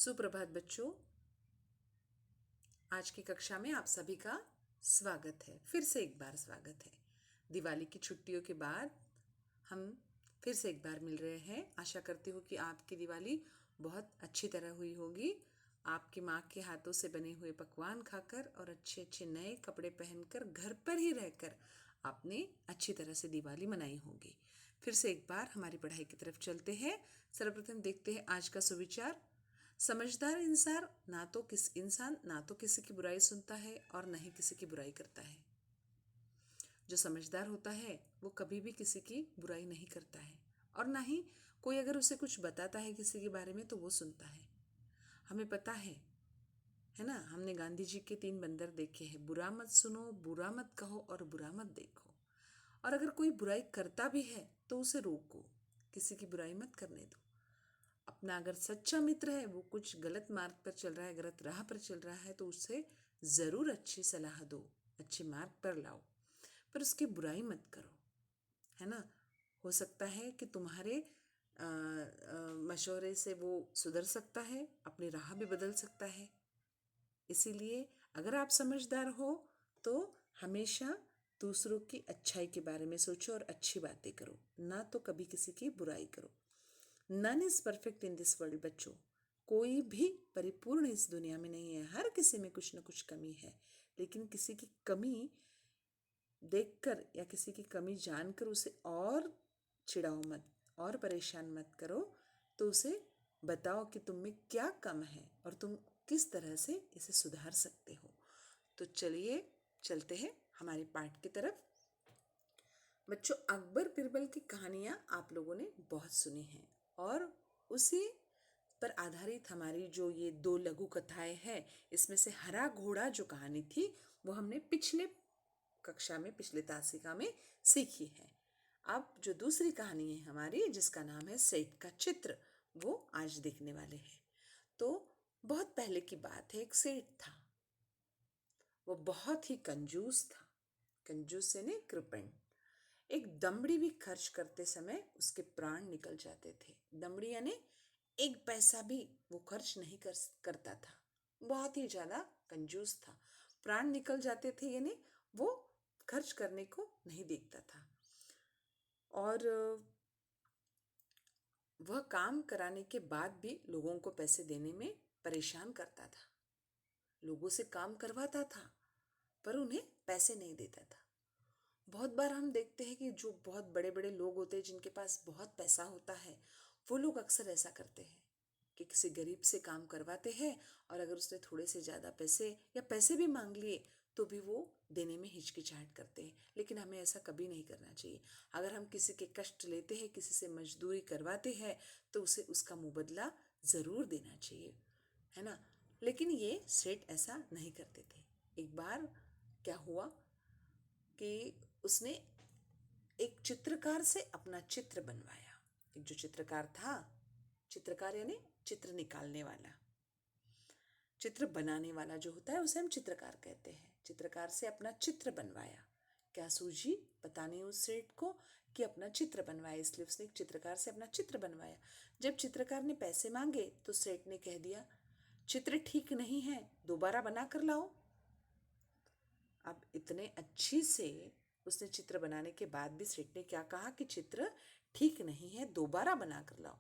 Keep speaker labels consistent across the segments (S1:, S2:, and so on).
S1: सुप्रभात बच्चों, आज की कक्षा में आप सभी का स्वागत है। फिर से एक बार स्वागत है। दिवाली की छुट्टियों के बाद हम फिर से एक बार मिल रहे हैं। आशा करती हूँ कि आपकी दिवाली बहुत अच्छी तरह हुई होगी। आपकी माँ के हाथों से बने हुए पकवान खाकर और अच्छे अच्छे नए कपड़े पहनकर घर पर ही रहकर आपने अच्छी तरह से दिवाली मनाई होगी। फिर से एक बार हमारी पढ़ाई की तरफ चलते हैं। सर्वप्रथम देखते हैं आज का सुविचार। समझदार इंसान ना तो किसी की बुराई सुनता है और न ही किसी की बुराई करता है। जो समझदार होता है वो कभी भी किसी की बुराई नहीं करता है और ना ही कोई अगर उसे कुछ बताता है किसी के बारे में तो वो सुनता है। हमें पता है ना, हमने गांधी जी के 3 बंदर देखे हैं। बुरा मत सुनो, बुरा मत कहो और बुरा मत देखो। और अगर कोई बुराई करता भी है तो उसे रोको, किसी की बुराई मत करने दो। अपना अगर सच्चा मित्र है, वो कुछ गलत मार्ग पर चल रहा है, गलत राह पर चल रहा है, तो उससे ज़रूर अच्छी सलाह दो, अच्छे मार्ग पर लाओ, पर उसकी बुराई मत करो, है ना। हो सकता है कि तुम्हारे मशवरे से वो सुधर सकता है, अपनी राह भी बदल सकता है। इसीलिए अगर आप समझदार हो तो हमेशा दूसरों की अच्छाई के बारे में सोचो और अच्छी बातें करो, ना तो कभी किसी की बुराई करो। None is perfect in this world बच्चों। कोई भी परिपूर्ण इस दुनिया में नहीं है। हर किसी में कुछ न कुछ कमी है, लेकिन किसी की कमी देखकर या किसी की कमी जानकर उसे और चिढ़ाओ मत और परेशान मत करो। तो उसे बताओ कि तुम में क्या कम है और तुम किस तरह से इसे सुधार सकते हो। तो चलिए चलते हैं हमारे पाठ की तरफ। बच्चों, अकबर बिरबल की कहानियाँ आप लोगों ने बहुत सुनी हैं और उसी पर आधारित हमारी जो ये 2 लघु कथाएं हैं, इसमें से हरा घोड़ा जो कहानी थी वो हमने पिछले कक्षा में, पिछले तासिका में सीखी है। अब जो दूसरी कहानी है हमारी, जिसका नाम है सेठ का चित्र, वो आज देखने वाले हैं। तो बहुत पहले की बात है, एक सेठ था। वो बहुत ही कंजूस था। कंजूस यानी कृपण। एक दमड़ी भी खर्च करते समय उसके प्राण निकल जाते थे। दमड़ी यानी 1 पैसा भी वो खर्च नहीं करता था। बहुत ही ज़्यादा कंजूस था। प्राण निकल जाते थे यानी वो खर्च करने को नहीं देखता था। और वह काम कराने के बाद भी लोगों को पैसे देने में परेशान करता था। लोगों से काम करवाता था पर उन्हें पैसे नहीं देता था। बहुत बार हम देखते हैं कि जो बहुत बड़े बड़े लोग होते हैं, जिनके पास बहुत पैसा होता है, वो लोग अक्सर ऐसा करते हैं कि किसी गरीब से काम करवाते हैं और अगर उसने थोड़े से ज़्यादा पैसे या पैसे भी मांग लिए तो भी वो देने में हिचकिचाहट करते हैं। लेकिन हमें ऐसा कभी नहीं करना चाहिए। अगर हम किसी के कष्ट लेते हैं, किसी से मजदूरी करवाते हैं, तो उसे उसका मुबदला ज़रूर देना चाहिए, है ना। लेकिन ये सेठ ऐसा नहीं करते थे। एक बार क्या हुआ कि उसने एक चित्रकार से अपना चित्र बनवाया। एक जो चित्रकार था, चित्रकार यानी चित्र निकालने वाला, चित्र बनाने वाला जो होता है उसे हम चित्रकार कहते हैं। चित्रकार से अपना चित्र बनवाया। क्या सूझी? पता नहीं उस सेठ को कि अपना चित्र बनवाया, इसलिए उसने एक चित्रकार से अपना चित्र बनवाया। जब चित्रकार ने पैसे मांगे तो सेठ ने कह दिया, चित्र ठीक नहीं है, दोबारा बना कर लाओ। अब इतने अच्छी से उसने चित्र बनाने के बाद भी सेठ ने क्या कहा कि चित्र ठीक नहीं है, दोबारा बना कर लाओ।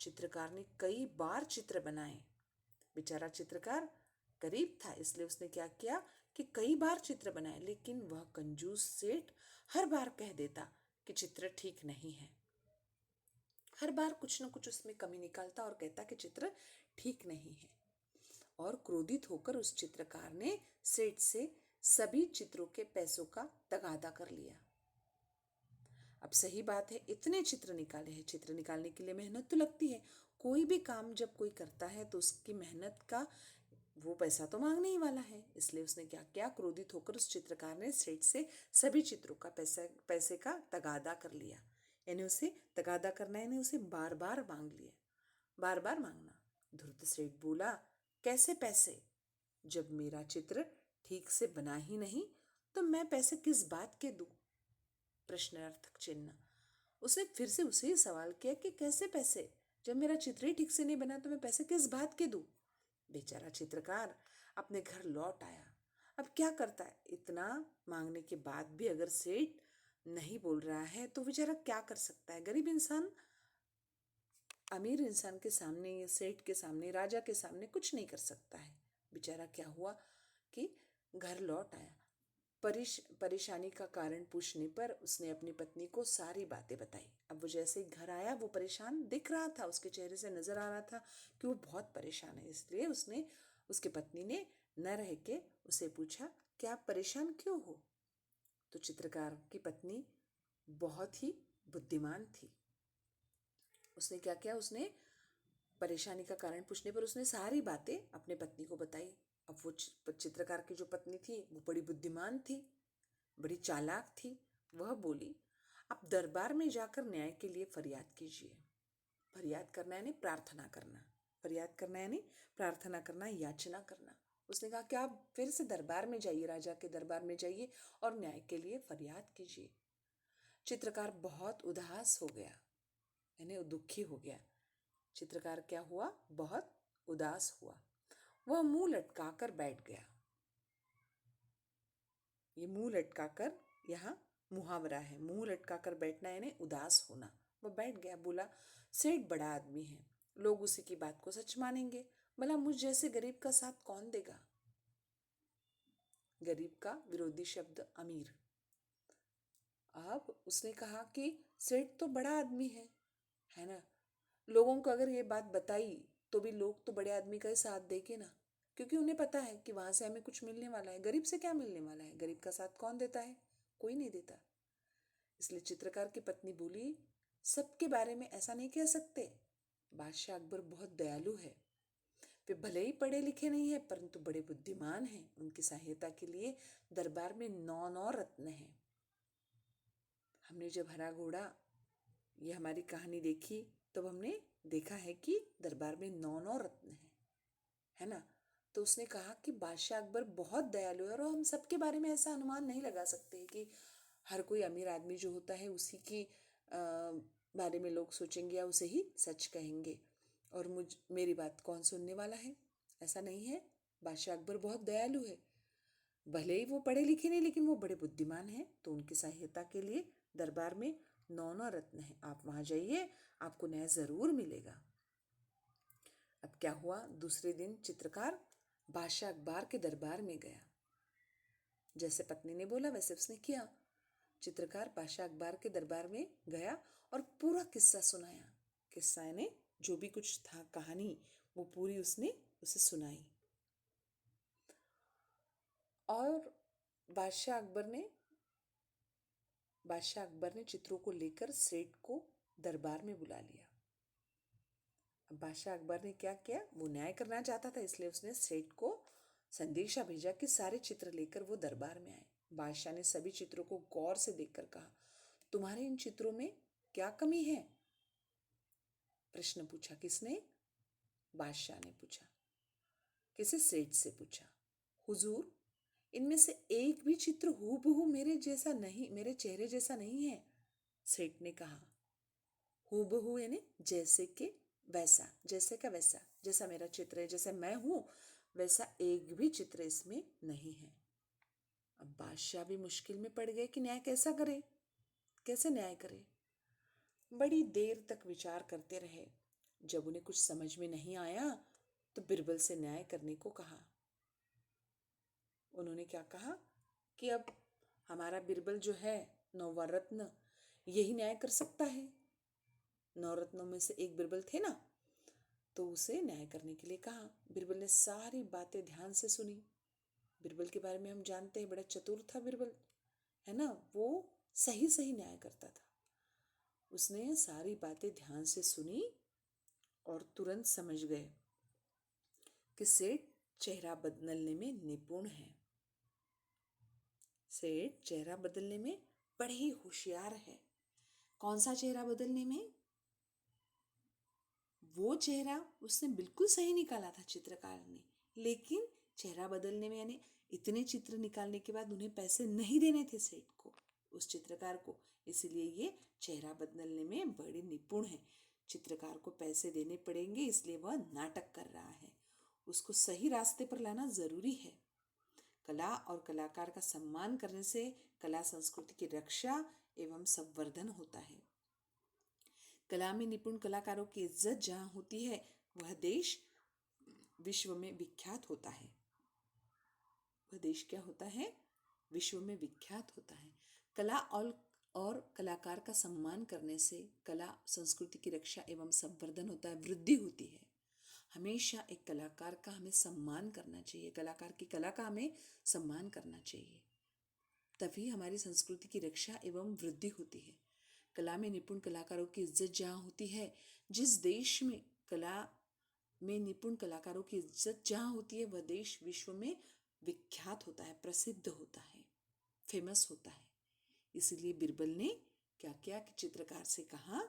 S1: चित्रकार ने कई बार चित्र बनाए। बेचारा चित्रकार गरीब था, इसलिए उसने क्या किया कि कई बार चित्र बनाए, लेकिन वह कंजूस सेठ हर बार कह देता कि चित्र ठीक नहीं है। हर बार कुछ न कुछ उसमें कमी निकालता और कहता कि चित्र ठीक नहीं है। और क्रोधित होकर उस चित्रकार ने सेठ से सभी चित्रों के पैसों का तगादा कर लिया। अब सही बात है, इतने चित्र निकाले हैं, चित्र निकालने के लिए मेहनत तो लगती है। कोई भी काम जब कोई करता है तो उसकी मेहनत का वो पैसा तो मांगने ही वाला है। इसलिए उसने क्या किया, क्रोधित होकर उस चित्रकार ने सेठ से सभी चित्रों का पैसे का तगादा कर लिया। यानी उसे तगादा करना यानी उसे बार बार मांग लिया, बार बार मांगना। धूर्त सेठ बोला, कैसे पैसे? जब मेरा चित्र ठीक से बना ही नहीं तो मैं पैसे किस बात के दूं? प्रश्नार्थक चिन्ह। उसने फिर से उसे ही सवाल किया कि कैसे पैसे? जब मेरा चित्र ही ठीक से नहीं बना तो मैं पैसे किस बात के दूँ। बेचारा चित्रकार अपने घर लौट आया। अब क्या करता है, इतना मांगने के बाद भी अगर सेठ नहीं बोल रहा है तो बेचारा क्या कर सकता है। गरीब इंसान अमीर इंसान के सामने या सेठ के सामने, राजा के सामने कुछ नहीं कर सकता है। बेचारा क्या हुआ कि घर लौट आया। परेशानी का कारण पूछने पर उसने अपनी पत्नी को सारी बातें बताई। अब वो जैसे ही घर आया, वो परेशान दिख रहा था, उसके चेहरे से नजर आ रहा था कि वो बहुत परेशान है। इसलिए उसकी पत्नी ने न रह के उसे पूछा कि आप परेशान क्यों हो। तो चित्रकार की पत्नी बहुत ही बुद्धिमान थी। उसने क्या किया, उसने परेशानी का कारण पूछने पर उसने सारी बातें अपने पत्नी को बताई। अब वो चित्रकार की जो पत्नी थी वो बड़ी बुद्धिमान थी, बड़ी चालाक थी। वह बोली, आप दरबार में जाकर न्याय के लिए फरियाद कीजिए। फरियाद करना यानी प्रार्थना करना, फरियाद करना यानी प्रार्थना करना, याचना करना। उसने कहा कि आप फिर से दरबार में जाइए, राजा के दरबार में जाइए और न्याय के लिए फरियाद कीजिए। चित्रकार बहुत उदास हो गया, यानी दुखी हो गया। चित्रकार क्या हुआ, बहुत उदास हुआ। वह मुंह लटकाकर बैठ गया। ये मुंह लटकाकर यहाँ मुहावरा है, मुंह लटकाकर बैठना यानी उदास होना। वह बैठ गया, बोला, सेठ बड़ा आदमी है, लोग उसी की बात को सच मानेंगे, भला मुझ जैसे गरीब का साथ कौन देगा। गरीब का विरोधी शब्द अमीर। अब उसने कहा कि सेठ तो बड़ा आदमी है ना, लोगों को अगर ये बात बताई तो भी लोग तो बड़े आदमी का ही साथ देंगे ना, क्योंकि उन्हें पता है कि वहां से हमें कुछ मिलने वाला है। गरीब से क्या मिलने वाला है, गरीब का साथ कौन देता है, कोई नहीं देता। इसलिए चित्रकार की पत्नी बोली, सबके बारे में ऐसा नहीं कह सकते। बादशाह अकबर बहुत दयालु है, वे भले ही पढ़े लिखे नहीं है परंतु बड़े बुद्धिमान हैं। उनकी सहायता के लिए दरबार में 9 रत्न हैं। हमने जब हरा घोड़ा ये हमारी कहानी देखी तब हमने देखा है कि दरबार में 9 रत्न है ना। तो उसने कहा कि बादशाह अकबर बहुत दयालु है, और हम सबके बारे में ऐसा अनुमान नहीं लगा सकते कि हर कोई अमीर आदमी जो होता है उसी की बारे में लोग सोचेंगे या उसे ही सच कहेंगे, और मेरी बात कौन सुनने वाला है, ऐसा नहीं है। बादशाह अकबर बहुत दयालु है, भले ही वो पढ़े लिखे नहीं लेकिन वो बड़े बुद्धिमान हैं। तो उनकी सहायता के लिए दरबार में 9 रत्न हैं, आप वहां जाइए, आपको न्याय जरूर मिलेगा। अब क्या हुआ, दूसरे दिन चित्रकार बादशाह अकबर के दरबार में गया। जैसे पत्नी ने बोला वैसे उसने किया। चित्रकार बादशाह अकबर के दरबार में गया और पूरा किस्सा सुनाया। किस्सा यानी जो भी कुछ था, कहानी, वो पूरी उसने उसे सुनाई। और बादशाह अकबर ने चित्रों को लेकर सेठ को दरबार में बुला लिया। अब बादशाह अकबर ने क्या किया, वो न्याय करना चाहता था, इसलिए उसने सेठ को संदेशा भेजा कि सारे चित्र लेकर वो दरबार में आए। बादशाह ने सभी चित्रों को गौर से देखकर कहा, तुम्हारे इन चित्रों में क्या कमी है। प्रश्न पूछा, किसने, बादशाह ने पूछा। किसे, सेठ से पूछा। हुजूर, इनमें से एक भी चित्र हूबहू मेरे चेहरे जैसा नहीं है, सेठ ने कहा। हूबहू यानी जैसे के वैसा, जैसे का वैसा, जैसा मेरा चित्र है, जैसे मैं हूं वैसा एक भी चित्र इसमें नहीं है। अब बादशाह भी मुश्किल में पड़ गए कि न्याय कैसा करे, कैसे न्याय करे। बड़ी देर तक विचार करते रहे। जब उन्हें कुछ समझ में नहीं आया तो बिरबल से न्याय करने को कहा। उन्होंने क्या कहा कि अब हमारा बिरबल जो है, 9 रत्न, यही न्याय कर सकता है। 9 रत्नों में से एक बिरबल थे ना, तो उसे न्याय करने के लिए कहा। बिरबल ने सारी बातें ध्यान से सुनी। बिरबल के बारे में हम जानते हैं, बड़ा चतुर था बिरबल, है ना, वो सही सही न्याय करता था। उसने सारी बातें ध्यान से सुनी और तुरंत समझ गए कि सेठ चेहरा बदलने में निपुण है। सेठ चेहरा बदलने में बड़े ही होशियार है। कौन सा चेहरा बदलने में, वो चेहरा उसने बिल्कुल सही निकाला था चित्रकार ने, लेकिन चेहरा बदलने में यानी इतने चित्र निकालने के बाद उन्हें पैसे नहीं देने थे सेठ को, उस चित्रकार को, इसलिए ये चेहरा बदलने में बड़े निपुण है। चित्रकार को पैसे देने पड़ेंगे, इसलिए वह नाटक कर रहा है। उसको सही रास्ते पर लाना जरूरी है। कला और कलाकार का सम्मान करने से कला संस्कृति की रक्षा एवं संवर्धन होता है। कला में निपुण कलाकारों की इज्जत जहाँ होती है, वह देश विश्व में विख्यात होता है। वह देश क्या होता है? विश्व में विख्यात होता है। कला और कलाकार का सम्मान करने से कला संस्कृति की रक्षा एवं संवर्धन होता है, वृद्धि होती है। हमेशा एक कलाकार का हमें सम्मान करना चाहिए, कलाकार की कला का हमें सम्मान करना चाहिए, तभी हमारी संस्कृति की रक्षा एवं वृद्धि होती है। कला में निपुण कलाकारों की इज्जत जहाँ होती है, जिस देश में कला में निपुण कलाकारों की इज्जत जहाँ होती है, वह देश विश्व में विख्यात होता है, प्रसिद्ध होता है, फेमस होता है। इसलिए बीरबल ने क्या किया कि चित्रकार से कहा